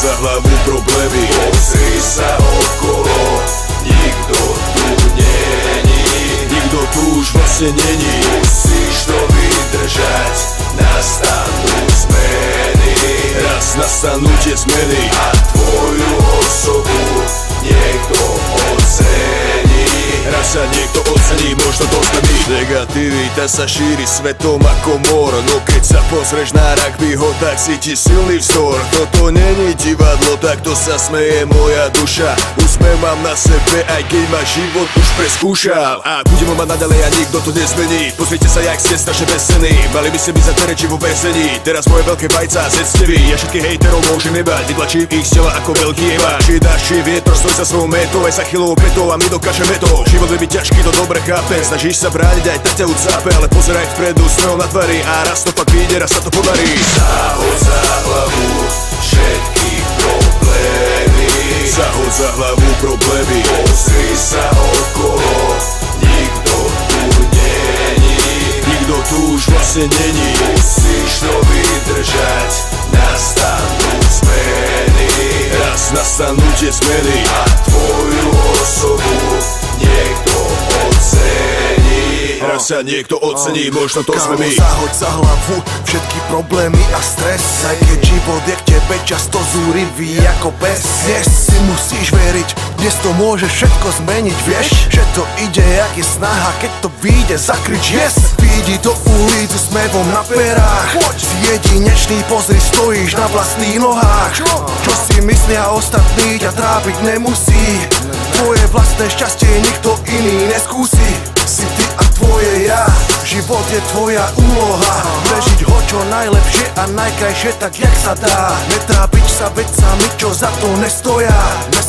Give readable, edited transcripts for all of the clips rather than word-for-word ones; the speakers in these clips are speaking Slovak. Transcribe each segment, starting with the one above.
za hlavu problémy. Pozri sa okolo, nikto tu není. Nikto tu už vlastne není. Musíš to vydržať, nastanú zmeny. Raz nastanú tie zmeny a tvoju osobu niekto ocení. Raz sa niekto ocení, možno to sme my. Negativita sa šíri svetom ako mor, no keď sa pozrieš na rugbyho, tak cíti silný vzor. Toto není divadlo, takto sa smeje moja duša. Úsmev mám na sebe, aj keď ma život už preskúšal. A budem ho mať naďalej a nikto to nezmení. Pozrite sa, jak ste strašne bezcenní. Mali by ste byť za tereči vo väzení. Teraz moje veľké vajca, zedzte vy. Ja všetkých hejterov môžem nebať, vytlačím ich z tela ako veľký jeba. Či dáš, či vietor, stoj sa svojou metou, aj za chylovou petou a my dokážeme to. Život je byť ťažký, to dobre chápem. Snažíš sa brániť, aj tak ťa ucápe, ale pozeraj vpredu, smel na tvári a raz to pak vyjde, raz sa to podarí. Zahod za hlavu všetky problémy. Zahod za hlavu problémy. Pozri sa okolo, nikto tu není. Nikto tu už vlastne není. Musíš to vydržať, nastanú zmeny. Raz nastanú tie zmeny a tvoju osobu niekto ocení. Raz sa niekto ocení, možno to sme my. Zahoď za hlavu všetky problémy a stres. Aj keď život je k tebe často zúrivý ako pes. Dnes si musíš veriť, dnes to môže všetko zmeniť. Vieš, že to ide jak je snaha, keď to vyjde, zakrič yes. Vidí do ulicu s mevom na perách. Si jedinečný, pozri, stojíš na vlastných nohách. Čo si myslia ostatní, ťa trápiť nemusí. Tvoje vlastné šťastie nikto iný neskúsi. Si ty a tvoje ja, život je tvoja úloha. Prežiť ho čo najlepšie a najkrajšie tak jak sa dá. Netrápiť sa vecami, čo za to nestoja.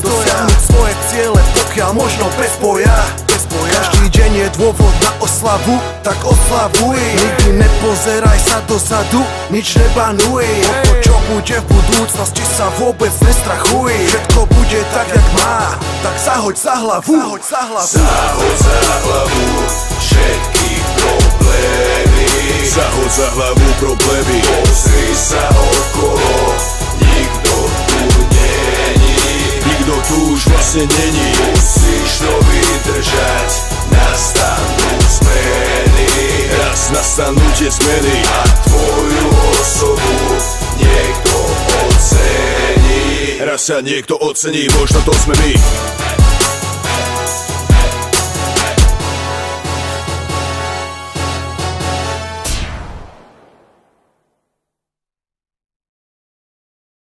Dosiahnuť svoje ciele, pokiaľ možno bez boja. Každý deň je dôvod na oslavu, tak oslavuj. Nikdy nepozeraj sa dozadu, nič nebanuj. O to, čo bude v budúcnosti, sa vôbec nestrachuj. Všetko bude tak, jak má, tak zahoď za hlavu. Zahod za hlavu všetky problémy. Zahod za hlavu problémy. Pozri sa okolo, nikto tu není. Nikto tu už vlastne není. Musíš to vydržať, nastanú zmeny. Raz nastanú tie zmeny a tvoju osobu niekto ocení. Raz sa niekto ocení, možno to sme my.